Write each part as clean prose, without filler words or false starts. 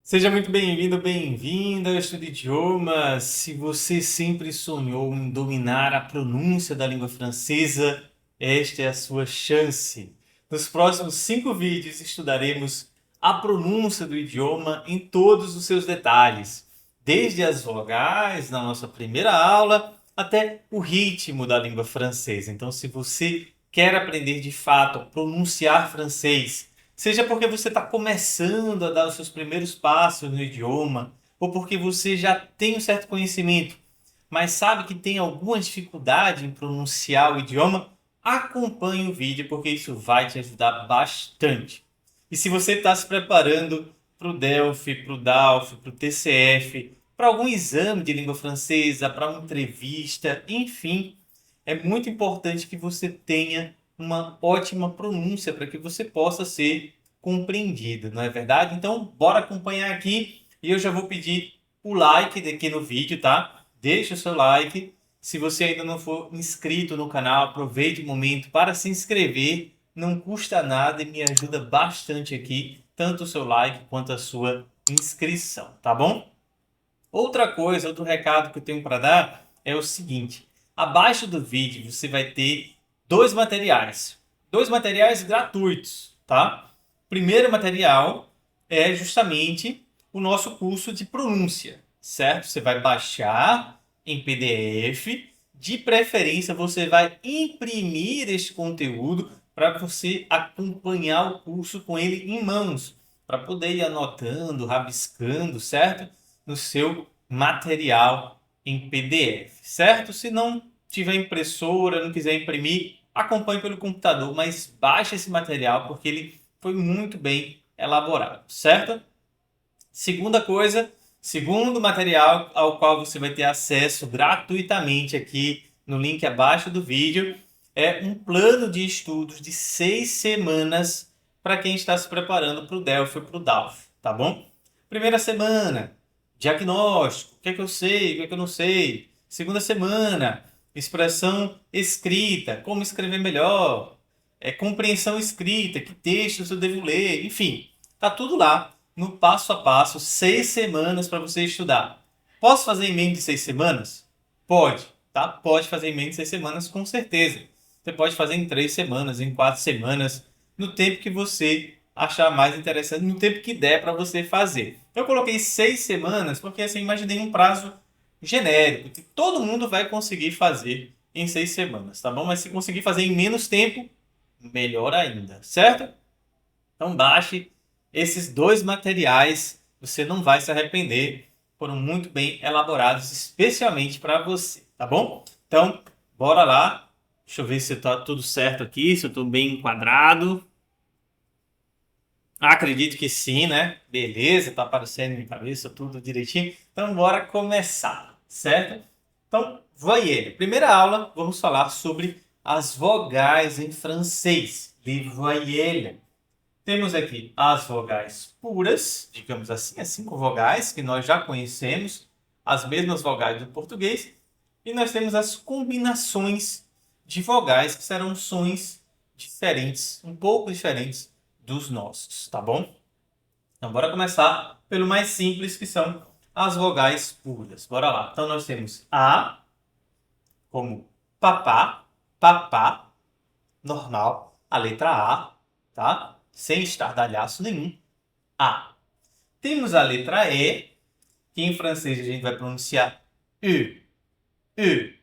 Seja muito bem-vindo, bem-vinda ao Estudo Idiomas. Se você sempre sonhou em dominar a pronúncia da língua francesa, esta é a sua chance. Nos próximos 5 vídeos estudaremos a pronúncia do idioma em todos os seus detalhes, desde as vogais na nossa primeira aula até o ritmo da língua francesa. Então, se você quer aprender de fato a pronunciar francês, seja porque você está começando a dar os seus primeiros passos no idioma, ou porque você já tem um certo conhecimento, mas sabe que tem alguma dificuldade em pronunciar o idioma, acompanhe o vídeo porque isso vai te ajudar bastante. E se você está se preparando para o DELF, para o DALF, para o TCF, para algum exame de língua francesa, para uma entrevista, enfim, é muito importante que você tenha uma ótima pronúncia para que você possa ser compreendido, não é verdade? Então, bora acompanhar aqui e eu já vou pedir o like aqui no vídeo, tá? Deixa o seu like. Se você ainda não for inscrito no canal, aproveite o momento para se inscrever. Não custa nada e me ajuda bastante aqui, tanto o seu like quanto a sua inscrição, tá bom? Outra coisa, outro recado que eu tenho para dar é o seguinte: abaixo do vídeo você vai ter dois materiais gratuitos, tá? O primeiro material é justamente o nosso curso de pronúncia, certo? Você vai baixar em PDF, de preferência você vai imprimir este conteúdo para você acompanhar o curso com ele em mãos, para poder ir anotando, rabiscando, certo? No seu material em PDF, certo? Se não tiver impressora, não quiser imprimir, acompanhe pelo computador, mas baixe esse material porque ele foi muito bem elaborado, certo? Segunda coisa, segundo material ao qual você vai ter acesso gratuitamente aqui no link abaixo do vídeo, é um plano de estudos de 6 semanas para quem está se preparando para o DELF e para o DALF, tá bom? Primeira semana, diagnóstico, o que é que eu sei, o que é que eu não sei. Segunda semana, expressão escrita, como escrever melhor, compreensão escrita, que textos eu devo ler, enfim, tá tudo lá no passo a passo, 6 semanas para você estudar. Posso fazer em menos de 6 semanas? Pode, tá? Pode fazer em menos de 6 semanas, com certeza. Você pode fazer em 3 semanas, em 4 semanas, no tempo que você achar mais interessante, no tempo que der para você fazer. Eu coloquei 6 semanas porque assim, imaginei um prazo genérico, que todo mundo vai conseguir fazer em 6 semanas, tá bom? Mas se conseguir fazer em menos tempo, melhor ainda, certo? Então baixe esses dois materiais, você não vai se arrepender, foram muito bem elaborados especialmente para você, tá bom? Então, bora lá. Deixa eu ver se está tudo certo aqui, se eu estou bem enquadrado. Acredito que sim, né? Beleza, tá aparecendo na cabeça tudo direitinho. Então, bora começar, certo? Então, voyelle. Primeira aula, vamos falar sobre as vogais em francês. Les voyelles. Temos aqui as vogais puras, digamos assim, as 5 vogais que nós já conhecemos, as mesmas vogais do português, e nós temos as combinações de vogais que serão sons diferentes, um pouco diferentes dos nossos, tá bom? Então, bora começar pelo mais simples, que são as vogais puras. Bora lá. Então, nós temos A como papá, papá, normal, a letra A, tá? Sem estardalhaço nenhum. A. Temos a letra E, que em francês a gente vai pronunciar E. E.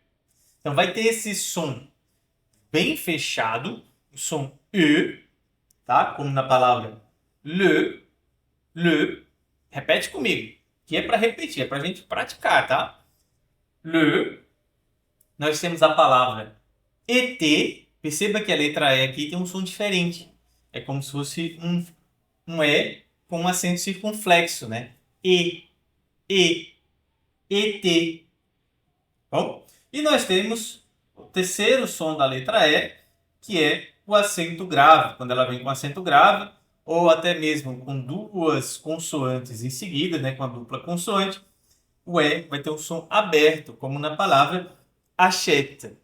Então vai ter esse som bem fechado, o som E, tá? Como na palavra le. Repete comigo, que é para repetir, é para a gente praticar, tá? Le. Nós temos a palavra ET. Perceba que a letra E aqui tem um som diferente. É como se fosse um E com um acento circunflexo, né? E, E, ET. Bom, e nós temos o terceiro som da letra E, que é o acento grave. Quando ela vem com acento grave, ou até mesmo com duas consoantes em seguida, né? Com a dupla consoante, o E vai ter um som aberto, como na palavra acheta.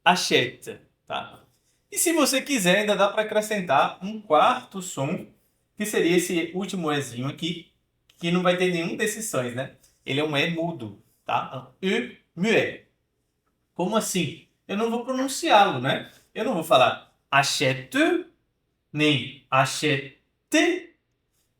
Acheta, tá? E se você quiser, ainda dá para acrescentar um quarto som, que seria esse último Ezinho aqui, que não vai ter nenhum desses sons, né? Ele é um E mudo, tá? Um E muet. Como assim? Eu não vou pronunciá-lo, né? Eu não vou falar achète, nem achète,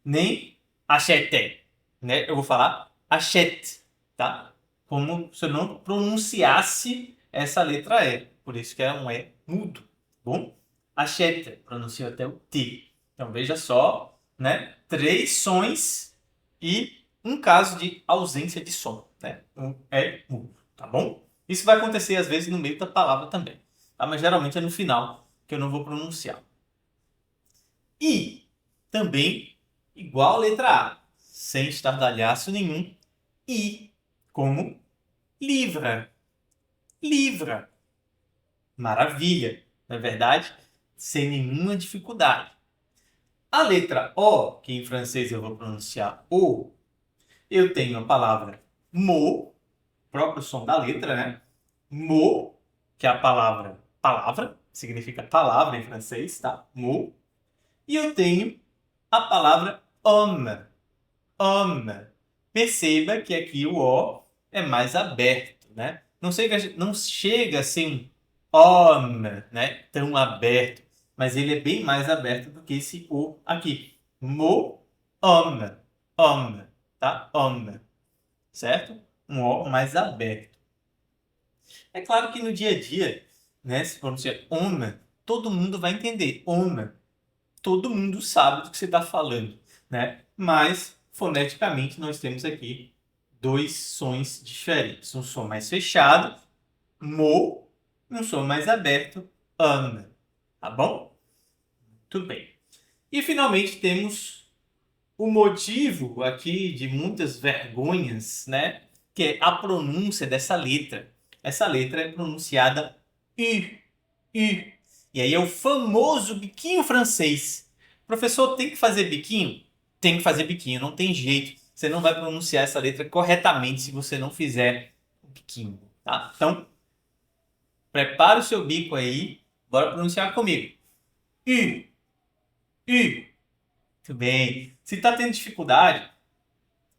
nem achète, né? Eu vou falar achète, tá? Como se eu não pronunciasse essa letra E. Por isso que é um E mudo, tá bom? Achète, pronuncio até o T. Então veja só, né? 3 sons e um caso de ausência de som, né? Um E mudo, tá bom? Isso vai acontecer às vezes no meio da palavra também, tá? Mas geralmente é no final que eu não vou pronunciar. E também, igual a letra A, sem estardalhaço nenhum, I, como livre. Livre. Maravilha, não é verdade? Sem nenhuma dificuldade. A letra O, que em francês eu vou pronunciar O, eu tenho a palavra mot, próprio som da letra, né? Mot, que é a palavra palavra, significa palavra em francês, tá? Mot. E eu tenho a palavra homme. Homme. Perceba que aqui o O é mais aberto, né? Não chega a ser um homme, né? Tão aberto. Mas ele é bem mais aberto do que esse O aqui. Mo, homme. Homme, tá? Homme. Certo? Um O mais aberto. É claro que no dia a dia, né? Se pronuncia homme, todo mundo vai entender. Homme. Todo mundo sabe do que você está falando, né? Mas, foneticamente, nós temos aqui 2 sons diferentes. Um som mais fechado, mo, e um som mais aberto, ame. Tá bom? Tudo bem. E, finalmente, temos o motivo aqui de muitas vergonhas, né? Que é a pronúncia dessa letra. Essa letra é pronunciada U, U. E aí é o famoso biquinho francês. Professor, tem que fazer biquinho? Tem que fazer biquinho, não tem jeito. Você não vai pronunciar essa letra corretamente se você não fizer o biquinho, tá? Então, prepara o seu bico aí, bora pronunciar comigo. U, U. Muito bem. Se está tendo dificuldade,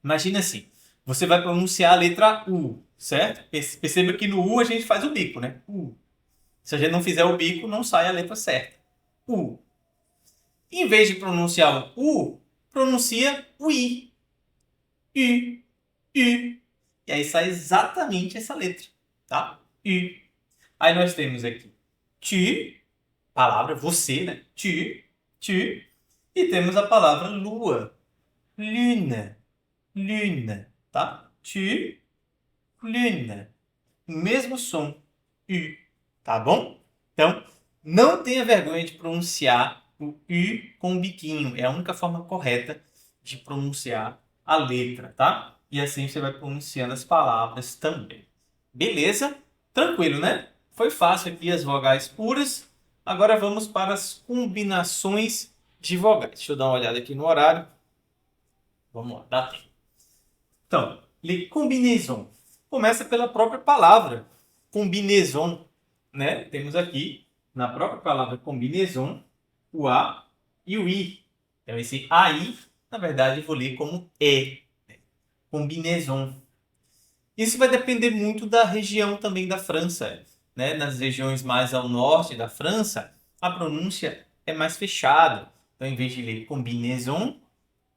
imagina assim, você vai pronunciar a letra U, certo? Perceba que no U a gente faz o bico, né? U. Se a gente não fizer o bico, não sai a letra certa. U. Em vez de pronunciar o U, pronuncia o I. U. U. E aí sai exatamente essa letra, tá? U. Aí nós temos aqui tu, palavra você, né? Tu. E temos a palavra lua. Lune. Lune, tá? Tu, lune. Mesmo som. U, tá bom? Então, não tenha vergonha de pronunciar o U com o biquinho. É a única forma correta de pronunciar a letra, tá? E assim você vai pronunciando as palavras também. Beleza? Tranquilo, né? Foi fácil aqui as vogais puras. Agora vamos para as combinações de vogais. Deixa eu dar uma olhada aqui no horário. Vamos lá, dá tempo. Então, les combinaisons. Começa pela própria palavra. Combinaison, né? Temos aqui, na própria palavra combinaison, o A e o I. Então, esse AI, na verdade, eu vou ler como E. Combinaison. Isso vai depender muito da região também da França, né? Nas regiões mais ao norte da França, a pronúncia é mais fechada. Então, em vez de ler combinaison,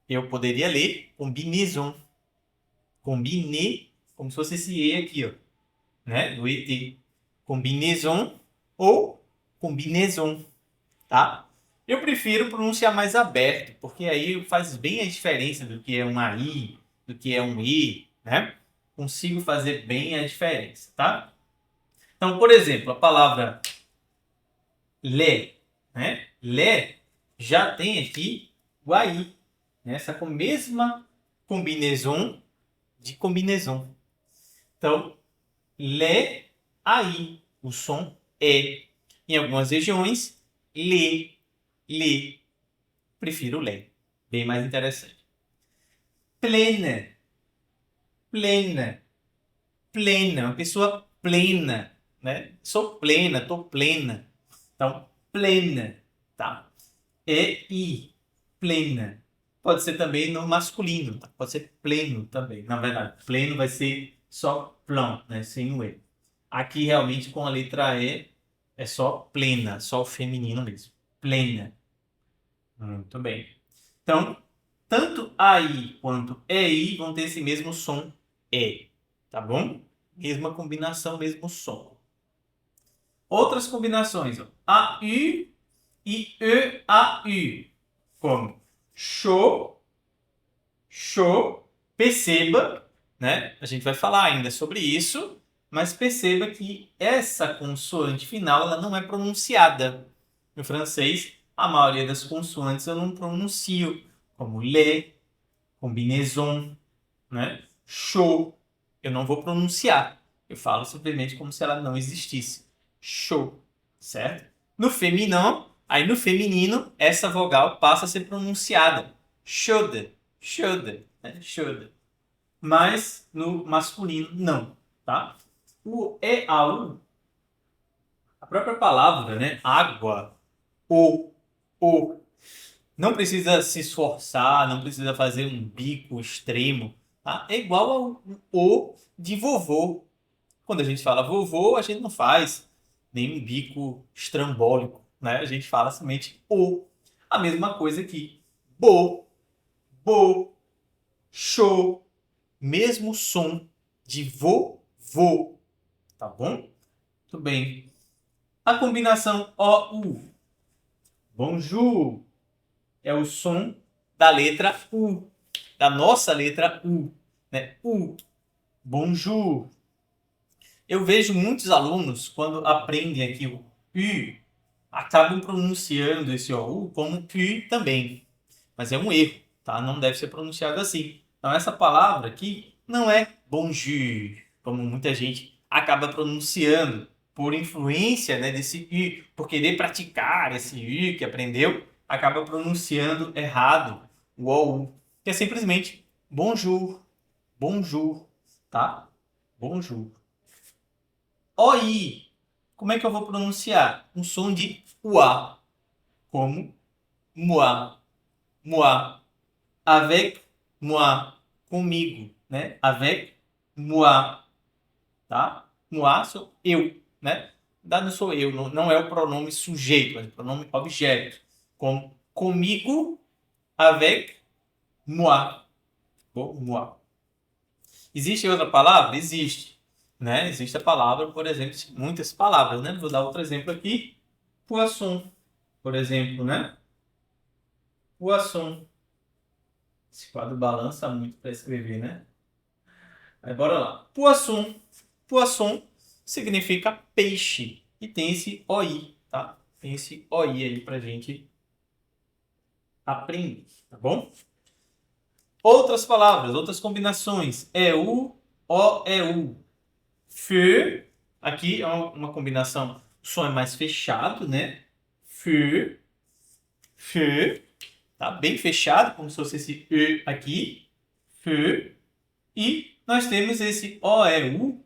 eu poderia ler combinaison. Combiné, como se fosse esse E aqui, ó, né? Do ET. Combinaison ou combinaison, tá? Eu prefiro pronunciar mais aberto, porque aí faz bem a diferença do que é um AI, do que é um I, né? Consigo fazer bem a diferença, tá? Então, por exemplo, a palavra lé, né? Lé já tem aqui o AI, né? Essa mesma combinaison de combinaison. Então, lé, aí, o som é. Em algumas regiões, lê, lê. Prefiro lé. Bem mais interessante. Plena, plena, plena. Uma pessoa plena, né? Sou plena, tô plena. Então, plena, tá? E, plena. Pode ser também no masculino, tá? Pode ser pleno também. Na verdade, pleno vai ser só plan, né? Sem o E. Aqui, realmente, com a letra E, é só plena, só o feminino mesmo. Plena. Muito bem. Então, tanto AI quanto EI vão ter esse mesmo som E, tá bom? Mesma combinação, mesmo som. Outras combinações, ó. AU e EAU, como show, show. Perceba, né? A gente vai falar ainda sobre isso, mas perceba que essa consoante final ela não é pronunciada. No francês, a maioria das consoantes eu não pronuncio, como le, combinaison, né? Show, eu não vou pronunciar. Eu falo simplesmente como se ela não existisse. Show, certo? No feminino, aí no feminino, essa vogal passa a ser pronunciada. Should, should, né? Should. Mas no masculino, não, tá? O EAU, a própria palavra, né? Água, o. Não precisa se esforçar, não precisa fazer um bico extremo, tá? É igual ao O de vovô. Quando a gente fala vovô, a gente não faz nenhum bico estrambólico, né? A gente fala somente O. A mesma coisa aqui. Bo, show. Mesmo som de vovô, tá bom? Muito bem. A combinação OU. Bonjour. É o som da letra U, da nossa letra U, né? U, bonjour. Eu vejo muitos alunos, quando aprendem aqui o U, acabam pronunciando esse OU como U também. Mas é um erro, tá? Não deve ser pronunciado assim. Então, essa palavra aqui não é bonjour, como muita gente acaba pronunciando, por influência, né, desse U, por querer praticar esse U que aprendeu, acaba pronunciando errado o OU, que é simplesmente bonjour, bonjour, tá? Bonjour. OI, como é que eu vou pronunciar? Um som de UA, como moi, moi, avec moi, comigo, né? Avec moi, tá? Moi sou eu, né? Não sou eu, não é o pronome sujeito, mas o pronome objeto. Como comigo, avec moi. Ou moi. Existe outra palavra? Existe. Né? Existe a palavra, por exemplo, muitas palavras, né? Vou dar outro exemplo aqui. Poisson, por exemplo, né? Poisson. Esse quadro balança muito para escrever, né? Aí bora lá. Poisson. Poisson significa peixe. E tem esse OI, tá? Tem esse OI aí pra gente aprender, tá bom? Outras palavras, outras combinações. EU, OEU. Feu. Aqui é uma combinação. O som é mais fechado, né? Feu. Feu. Tá bem fechado, como se fosse esse E aqui. Feu. E nós temos esse OEU,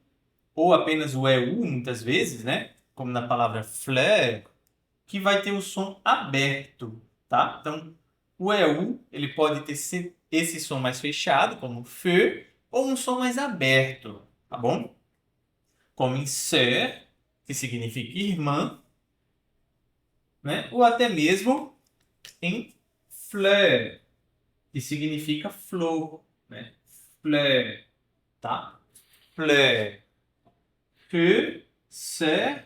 ou apenas o EU, muitas vezes, né? Como na palavra fleur, que vai ter o som aberto, tá? Então, o EU, ele pode ter esse som mais fechado, como feu, ou um som mais aberto, tá bom? Como em sœur, que significa irmã, né? Ou até mesmo em fleur, que significa flor, né? Fleur, tá? Fleur. Que, se,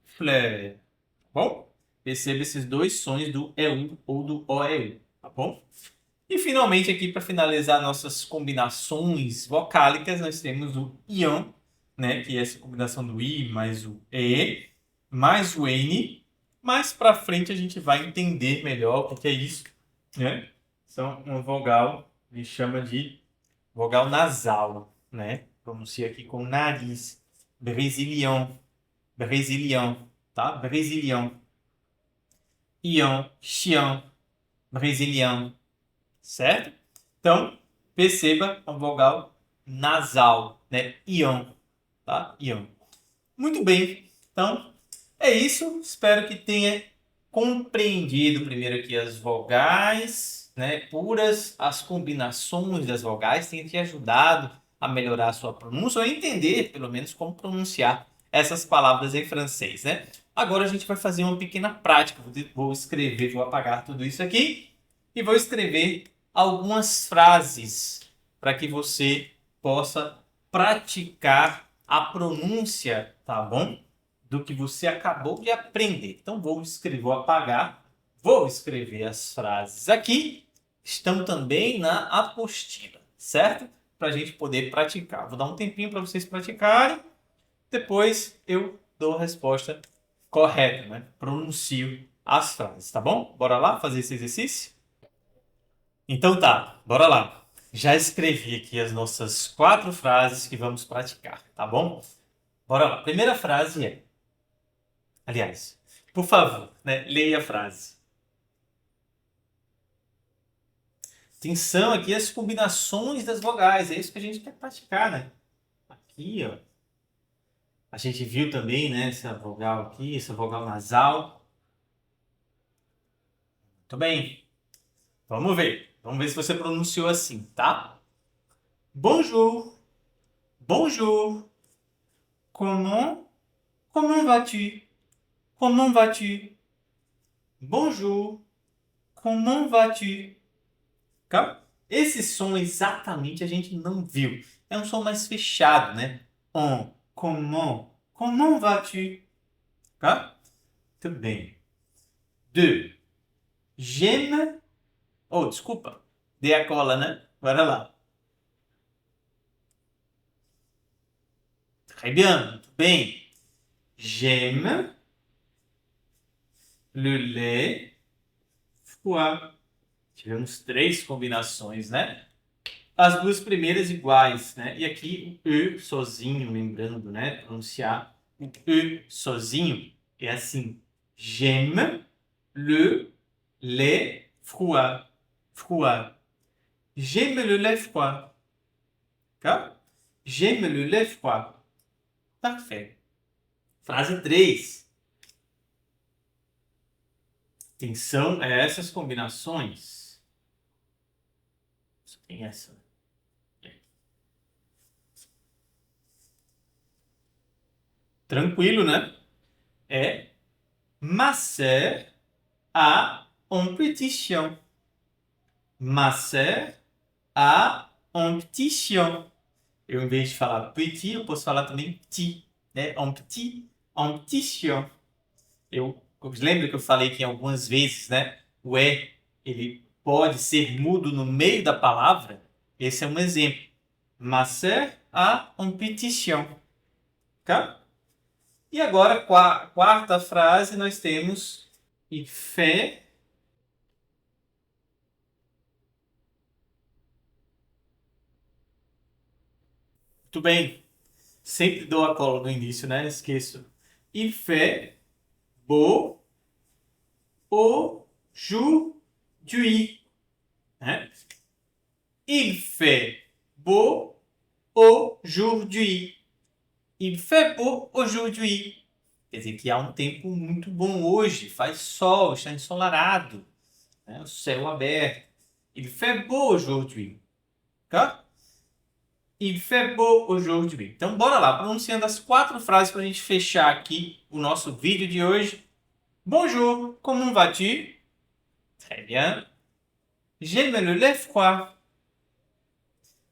fleur. Tá bom? Perceba esses dois sons do EU ou do OEU, tá bom? E finalmente aqui para finalizar nossas combinações vocálicas, nós temos o ion, né, que é essa combinação do I mais o E, mais o N. Mais para frente a gente vai entender melhor o que é isso, né? São uma vogal, a gente chama de vogal nasal, né? Pronuncia aqui com nariz. Brésilien, Brésilien, tá? Brésilien. Ion, chien, Brésilien, certo? Então, perceba a vogal nasal, né? Ion, tá? Ion. Muito bem. Então, é isso. Espero que tenha compreendido primeiro aqui as vogais, né, puras, as combinações das vogais têm te ajudado a melhorar a sua pronúncia ou a entender, pelo menos, como pronunciar essas palavras em francês, né? Agora a gente vai fazer uma pequena prática. Vou escrever, vou apagar tudo isso aqui e vou escrever algumas frases para que você possa praticar a pronúncia, tá bom? Do que você acabou de aprender. Então vou apagar, vou escrever as frases aqui, estão também na apostila, certo? Para a gente poder praticar. Vou dar um tempinho para vocês praticarem, depois eu dou a resposta correta, né? Pronuncio as frases, tá bom? Bora lá fazer esse exercício? Então tá, bora lá. Já escrevi aqui as nossas 4 frases que vamos praticar, tá bom? Bora lá. Primeira frase é... Aliás, por favor, né, leia a frase. Atenção aqui às combinações das vogais, é isso que a gente quer praticar, né? Aqui, ó. A gente viu também, né, essa vogal aqui, essa vogal nasal. Muito bem. Vamos ver. Vamos ver se você pronunciou assim, tá? Bonjour. Bonjour. Comment vas-tu? Comment vas-tu? Bonjour. Comment vas-tu? Tá? Esse som exatamente a gente não viu. É um som mais fechado, né? Comment vas-tu? Tá? Muito bem. 2. J'aime. Oh, desculpa. Dei a cola, né? Bora lá. Très bien. Muito bem. J'aime le lait froid. Tivemos 3 combinações, né? As duas primeiras iguais, né? E aqui o E sozinho, lembrando, né? Pronunciar o E sozinho é assim. J'aime le lait froid. Froid. J'aime le lait froid. Tá? J'aime le lait froid. Parfait. Frase 3. Atenção a essas combinações. Só tem essa. Tranquilo, né? É ma sœur a un petit chien. Ma sœur a un petit chien. Eu, em vez de falar petit, eu posso falar também petit, né? Un petit chien. Eu lembro que eu falei que algumas vezes, né? O E, ele pode ser mudo no meio da palavra. Esse é um exemplo. Ma sœur a un petit chien. Tá? E agora, quarta frase, nós temos il fait. Muito bem. Sempre dou a cola no início, né? Esqueço. Il fait beau aujourd'hui. Né? Il fait beau aujourd'hui. Il fait beau aujourd'hui. Quer dizer que há um tempo muito bom hoje. Faz sol, está ensolarado. Né? O céu aberto. Il fait beau aujourd'hui. Tá? Il fait beau aujourd'hui. Então, bora lá. Pronunciando as 4 frases para a gente fechar aqui o nosso vídeo de hoje. Bonjour, comment vas-tu? Très bien. J'aime le lait froid.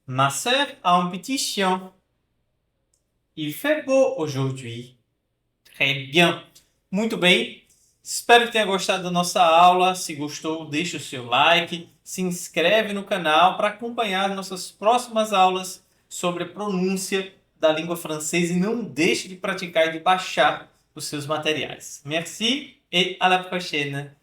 Ma sœur a un petit chien. Il fait beau aujourd'hui. Très bien. Muito bem. Espero que tenha gostado da nossa aula. Se gostou, deixe o seu like. Se inscreve no canal para acompanhar nossas próximas aulas sobre a pronúncia da língua francesa. E não deixe de praticar e de baixar os seus materiais. Merci et à la prochaine.